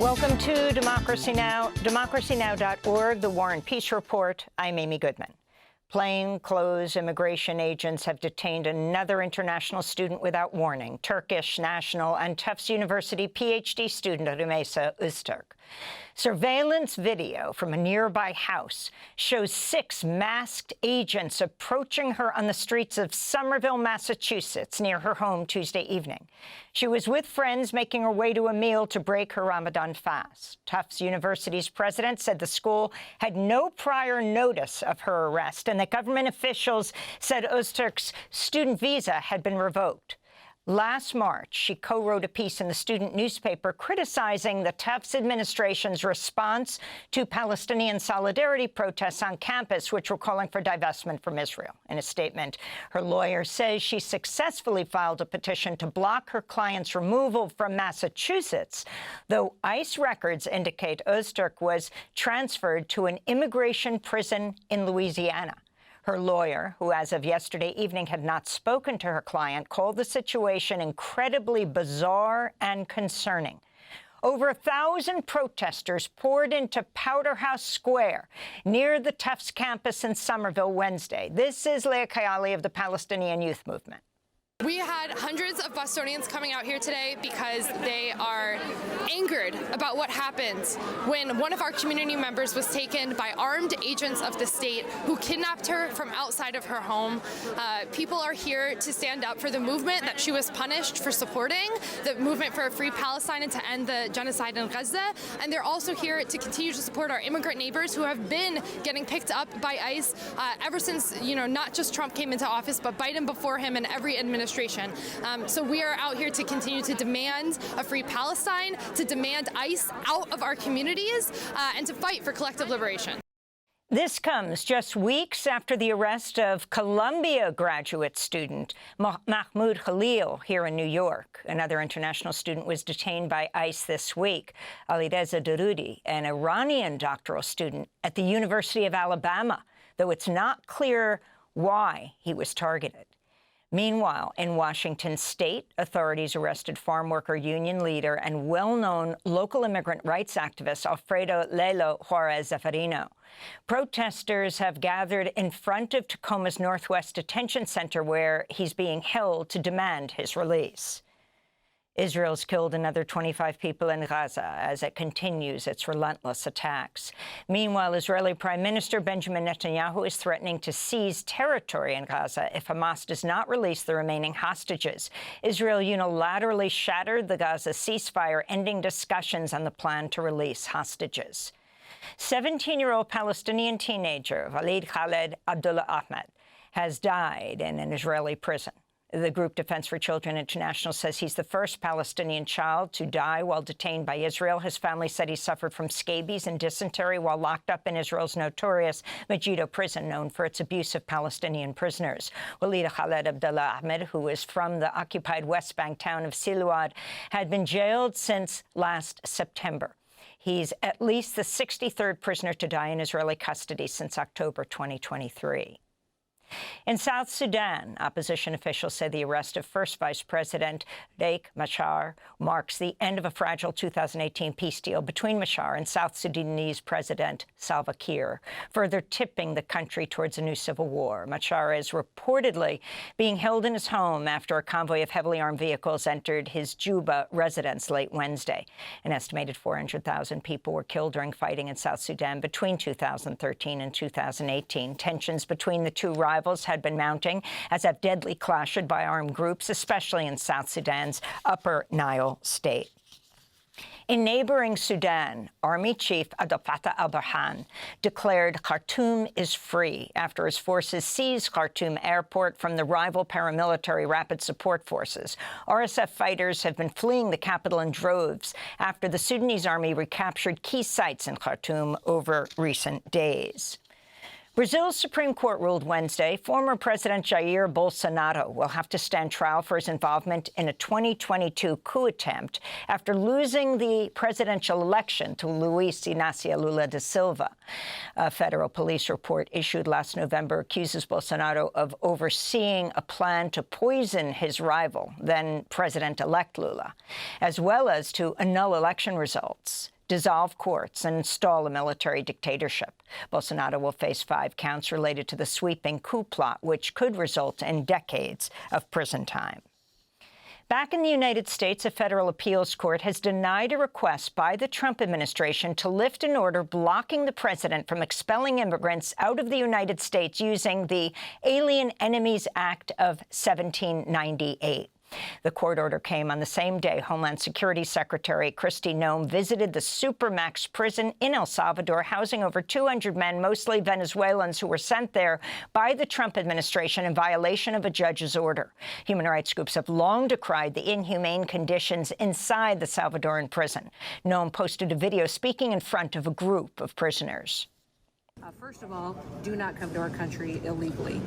Welcome to Democracy Now!, democracynow.org, the War and Peace Report. I'm Amy Goodman. Plainclothes immigration agents have detained another international student without warning, Turkish national and Tufts University PhD student Rümeysa Öztürk. Surveillance video from a nearby house shows 6 masked agents approaching her on the streets of Somerville, Massachusetts, near her home Tuesday evening. She was with friends making her way to a meal to break her Ramadan fast. Tufts University's president said the school had no prior notice of her arrest and that government officials said Öztürk's student visa had been revoked. Last March, she co-wrote a piece in the student newspaper criticizing the Tufts administration's response to Palestinian solidarity protests on campus, which were calling for divestment from Israel. In a statement, her lawyer says she successfully filed a petition to block her client's removal from Massachusetts, though ICE records indicate Öztürk was transferred to an immigration prison in Louisiana. Her lawyer, who as of yesterday evening had not spoken to her client, called the situation incredibly bizarre and concerning. Over 1,000 protesters poured into Powder House Square near the Tufts campus in Somerville Wednesday. This is Leah Kayali of the Palestinian Youth Movement. We had hundreds of Bostonians coming out here today because they are angered about what happened when one of our community members was taken by armed agents of the state who kidnapped her from outside of her home. People are here to stand up for the movement that she was punished for supporting, the movement for a free Palestine and to end the genocide in Gaza. And they're also here to continue to support our immigrant neighbors who have been getting picked up by ICE ever since, not just Trump came into office, but Biden before him and every administration. So we are out here to continue to demand a free Palestine, to demand ICE out of our communities, and to fight for collective liberation. This comes just weeks after the arrest of Columbia graduate student Mahmoud Khalil here in New York. Another international student was detained by ICE this week, Alireza Daroudi, an Iranian doctoral student at the University of Alabama, though it's not clear why he was targeted. Meanwhile, in Washington state, authorities arrested farm worker union leader and well-known local immigrant rights activist Alfredo Lelo Juarez Zeferino. Protesters have gathered in front of Tacoma's Northwest Detention Center, where he's being held, to demand his release. Israel's killed another 25 people in Gaza as it continues its relentless attacks. Meanwhile, Israeli Prime Minister Benjamin Netanyahu is threatening to seize territory in Gaza if Hamas does not release the remaining hostages. Israel unilaterally shattered the Gaza ceasefire, ending discussions on the plan to release hostages. 17-year-old Palestinian teenager Walid Khaled Abdullah Ahmed has died in an Israeli prison. The group Defense for Children International says he's the first Palestinian child to die while detained by Israel. His family said he suffered from scabies and dysentery while locked up in Israel's notorious Megiddo prison, known for its abuse of Palestinian prisoners. Walid Khaled Abdullah Ahmed, who is from the occupied West Bank town of Siluad, had been jailed since last September. He's at least the 63rd prisoner to die in Israeli custody since October 2023. In South Sudan, opposition officials say the arrest of first Vice President Riek Machar marks the end of a fragile 2018 peace deal between Machar and South Sudanese President Salva Kiir, further tipping the country towards a new civil war. Machar is reportedly being held in his home after a convoy of heavily armed vehicles entered his Juba residence late Wednesday. An estimated 400,000 people were killed during fighting in South Sudan between 2013 and 2018. Tensions between the two rivals had been mounting, as have deadly clashes by armed groups, especially in South Sudan's Upper Nile state. In neighboring Sudan, Army Chief Abdel Fattah al-Burhan declared Khartoum is free after his forces seized Khartoum airport from the rival paramilitary Rapid Support Forces. RSF fighters have been fleeing the capital in droves after the Sudanese army recaptured key sites in Khartoum over recent days. Brazil's Supreme Court ruled Wednesday former President Jair Bolsonaro will have to stand trial for his involvement in a 2022 coup attempt after losing the presidential election to Luiz Inácio Lula da Silva. A federal police report issued last November accuses Bolsonaro of overseeing a plan to poison his rival, then President-elect Lula, as well as to annul election results, dissolve courts, and install a military dictatorship. Bolsonaro will face 5 counts related to the sweeping coup plot, which could result in decades of prison time. Back in the United States, a federal appeals court has denied a request by the Trump administration to lift an order blocking the president from expelling immigrants out of the United States using the Alien Enemies Act of 1798. The court order came on the same day Homeland Security Secretary Kristi Noem visited the Supermax prison in El Salvador, housing over 200 men, mostly Venezuelans, who were sent there by the Trump administration in violation of a judge's order. Human rights groups have long decried the inhumane conditions inside the Salvadoran prison. Noem posted a video speaking in front of a group of prisoners. First of all, do not come to our country illegally.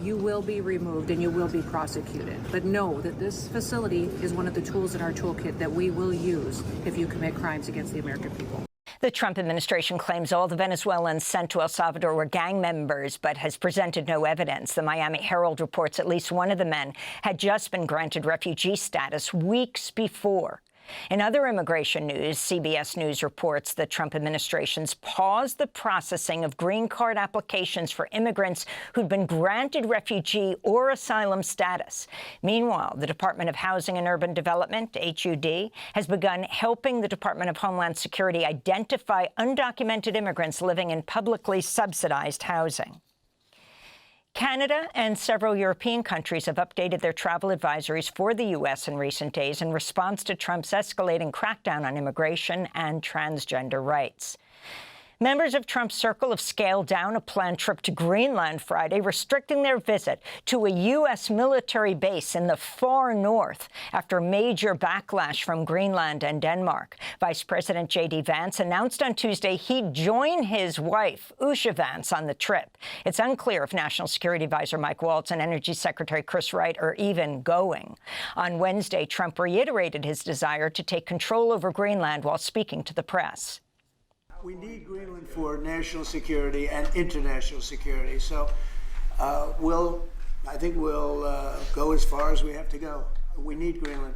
You will be removed and you will be prosecuted. But know that this facility is one of the tools in our toolkit that we will use if you commit crimes against the American people. The Trump administration claims all the Venezuelans sent to El Salvador were gang members, but has presented no evidence. The Miami Herald reports at least one of the men had just been granted refugee status weeks before. In other immigration news, CBS News reports the Trump administration's paused the processing of green card applications for immigrants who'd been granted refugee or asylum status. Meanwhile, the Department of Housing and Urban Development, HUD, has begun helping the Department of Homeland Security identify undocumented immigrants living in publicly subsidized housing. Canada and several European countries have updated their travel advisories for the U.S. in recent days in response to Trump's escalating crackdown on immigration and transgender rights. Members of Trump's circle have scaled down a planned trip to Greenland Friday, restricting their visit to a U.S. military base in the far north after major backlash from Greenland and Denmark. Vice President J.D. Vance announced on Tuesday he'd join his wife, Usha Vance, on the trip. It's unclear if National Security Advisor Mike Waltz and Energy Secretary Chris Wright are even going. On Wednesday, Trump reiterated his desire to take control over Greenland while speaking to the press. We need Greenland for national security and international security. So I think we'll go as far as we have to go. We need Greenland.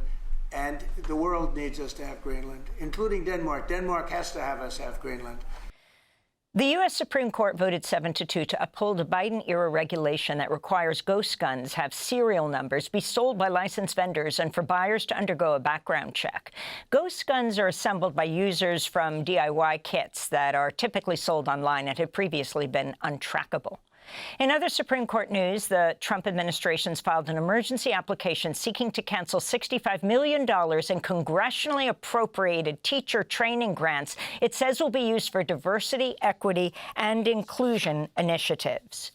And the world needs us to have Greenland, including Denmark. Denmark has to have us have Greenland. The U.S. Supreme Court voted 7-2 to uphold a Biden-era regulation that requires ghost guns have serial numbers, be sold by licensed vendors, and for buyers to undergo a background check. Ghost guns are assembled by users from DIY kits that are typically sold online and had previously been untrackable. In other Supreme Court news, the Trump administration's filed an emergency application seeking to cancel $65 million in congressionally appropriated teacher training grants it says will be used for diversity, equity, and inclusion initiatives.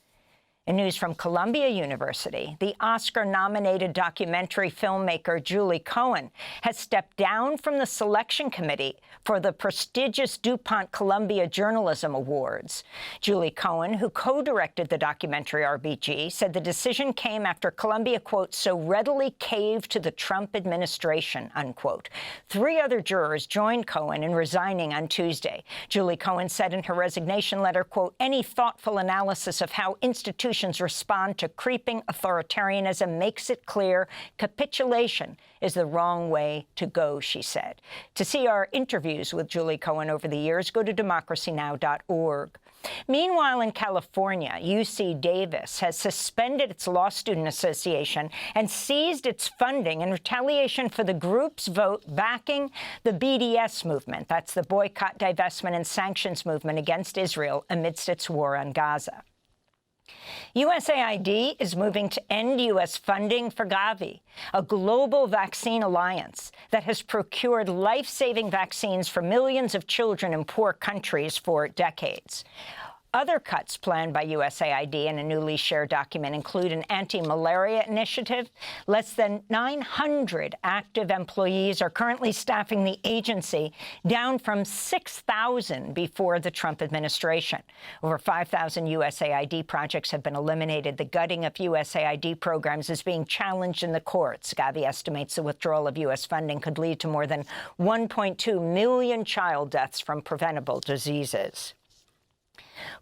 In news from Columbia University, the Oscar-nominated documentary filmmaker Julie Cohen has stepped down from the selection committee for the prestigious DuPont Columbia Journalism Awards. Julie Cohen, who co-directed the documentary RBG, said the decision came after Columbia, quote, so readily caved to the Trump administration, unquote. 3 other jurors joined Cohen in resigning on Tuesday. Julie Cohen said in her resignation letter, quote, any thoughtful analysis of how institutions respond to creeping authoritarianism makes it clear capitulation is the wrong way to go, she said. To see our interviews with Julie Cohen over the years, go to democracynow.org. Meanwhile, in California, UC Davis has suspended its Law Student Association and seized its funding in retaliation for the group's vote backing the BDS movement. That's the Boycott, Divestment, and Sanctions movement against Israel amidst its war on Gaza. USAID is moving to end U.S. funding for Gavi, a global vaccine alliance that has procured life-saving vaccines for millions of children in poor countries for decades. Other cuts planned by USAID in a newly shared document include an anti-malaria initiative. Less than 900 active employees are currently staffing the agency, down from 6,000 before the Trump administration. Over 5,000 USAID projects have been eliminated. The gutting of USAID programs is being challenged in the courts. Gavi estimates the withdrawal of U.S. funding could lead to more than 1.2 million child deaths from preventable diseases.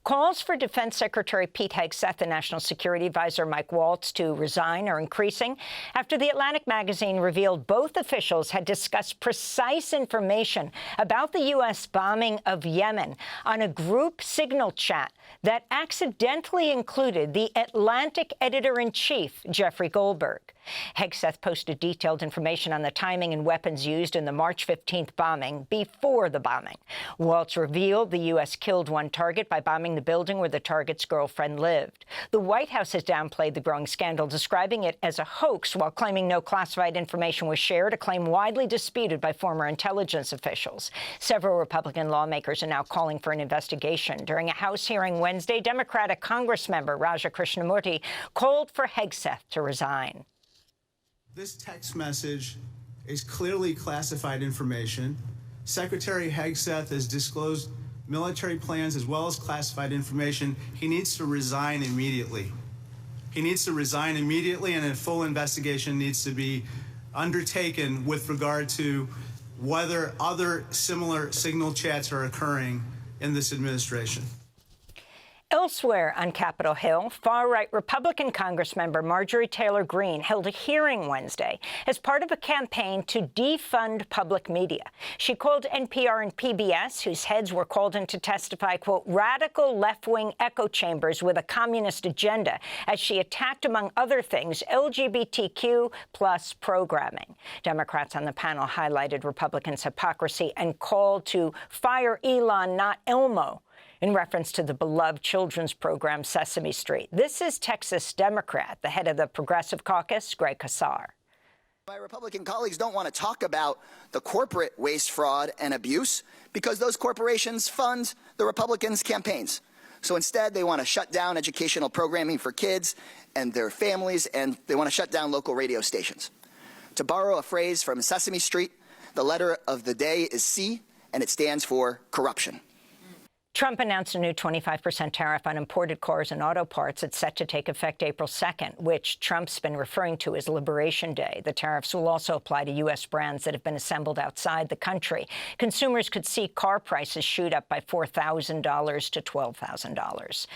Calls for Defense Secretary Pete Hegseth and National Security Advisor Mike Waltz to resign are increasing after The Atlantic magazine revealed both officials had discussed precise information about the U.S. bombing of Yemen on a group signal chat that accidentally included the Atlantic editor-in-chief, Jeffrey Goldberg. Hegseth posted detailed information on the timing and weapons used in the March 15th bombing before the bombing. Waltz revealed the U.S. killed one target by bombing the building where the target's girlfriend lived. The White House has downplayed the growing scandal, describing it as a hoax while claiming no classified information was shared, a claim widely disputed by former intelligence officials. Several Republican lawmakers are now calling for an investigation. During a House hearing Wednesday, Democratic Congressmember Raja Krishnamurti called for Hegseth to resign. This text message is clearly classified information. Secretary Hegseth has disclosed military plans as well as classified information. He needs to resign immediately. He needs to resign immediately, and a full investigation needs to be undertaken with regard to whether other similar signal chats are occurring in this administration. Elsewhere on Capitol Hill, far-right Republican Congressmember Marjorie Taylor Greene held a hearing Wednesday as part of a campaign to defund public media. She called NPR and PBS, whose heads were called in to testify, quote, radical left-wing echo chambers with a communist agenda, as she attacked, among other things, LGBTQ plus programming. Democrats on the panel highlighted Republicans' hypocrisy and called to fire Elon, not Elmo, in reference to the beloved children's program Sesame Street. This is Texas Democrat, the head of the Progressive Caucus, Greg Casar. My Republican colleagues don't want to talk about the corporate waste, fraud, and abuse because those corporations fund the Republicans' campaigns. So instead, they want to shut down educational programming for kids and their families, and they want to shut down local radio stations. To borrow a phrase from Sesame Street, the letter of the day is C, and it stands for corruption. Trump announced a new 25% tariff on imported cars and auto parts. It's set to take effect April 2nd, which Trump's been referring to as Liberation Day. The tariffs will also apply to U.S. brands that have been assembled outside the country. Consumers could see car prices shoot up by $4,000 to $12,000.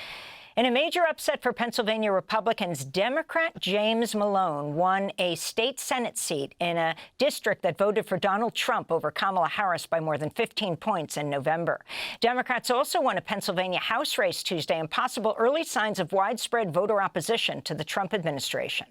In a major upset for Pennsylvania Republicans, Democrat James Malone won a state Senate seat in a district that voted for Donald Trump over Kamala Harris by more than 15 points in November. Democrats also won a Pennsylvania House race Tuesday, and possible early signs of widespread voter opposition to the Trump administration.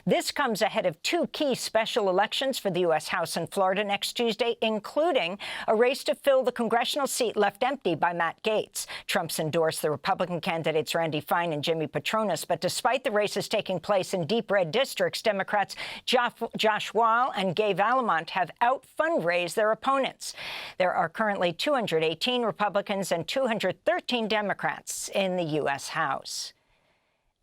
This comes ahead of two key special elections for the U.S. House in Florida next Tuesday, including a race to fill the congressional seat left empty by Matt Gaetz. Trump's endorsed the Republican candidates Randy Fine and Jimmy Patronis, but despite the races taking place in deep red districts, Democrats Josh Weil and Gay Vallimont have out-fundraised their opponents. There are currently 218 Republicans and 213 Democrats in the U.S. House.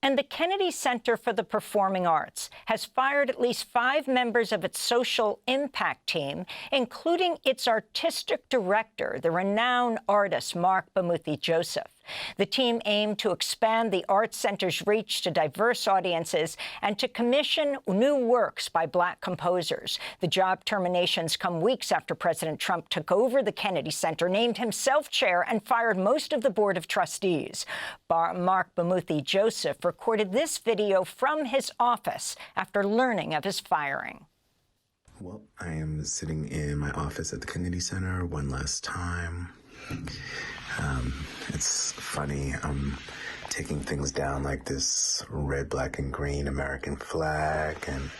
And the Kennedy Center for the Performing Arts has fired at least 5 members of its social impact team, including its artistic director, the renowned artist Mark Bamuthi Joseph. The team aimed to expand the Arts Center's reach to diverse audiences and to commission new works by Black composers. The job terminations come weeks after President Trump took over the Kennedy Center, named himself chair, and fired most of the board of trustees. Mark Bamuthi Joseph recorded this video from his office after learning of his firing. Well, I am sitting in my office at the Kennedy Center one last time. It's funny, I'm taking things down like this red, black, and green American flag and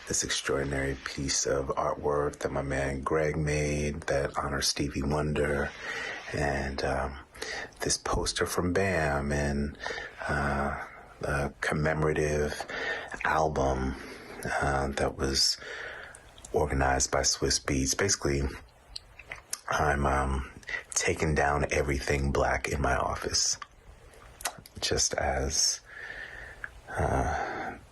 this extraordinary piece of artwork that my man Greg made that honors Stevie Wonder, and this poster from BAM, and the commemorative album that was organized by Swiss Beats. Basically, I'm taking down everything Black in my office. just as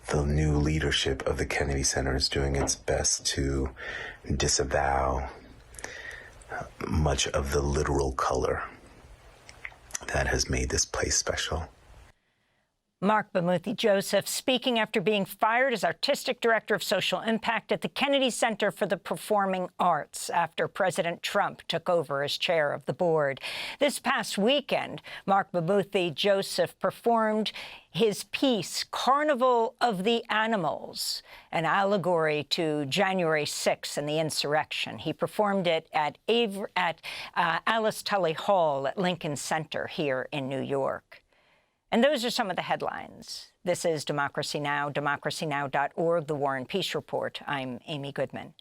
the new leadership of the Kennedy Center is doing its best to disavow much of the literal color that has made this place special. Mark Bamuthi Joseph speaking after being fired as Artistic Director of Social Impact at the Kennedy Center for the Performing Arts after President Trump took over as chair of the board. This past weekend, Mark Bamuthi Joseph performed his piece, Carnival of the Animals, an allegory to January 6th and the insurrection. He performed it at Alice Tully Hall at Lincoln Center here in New York. And those are some of the headlines. This is Democracy Now!, democracynow.org, The War and Peace Report. I'm Amy Goodman.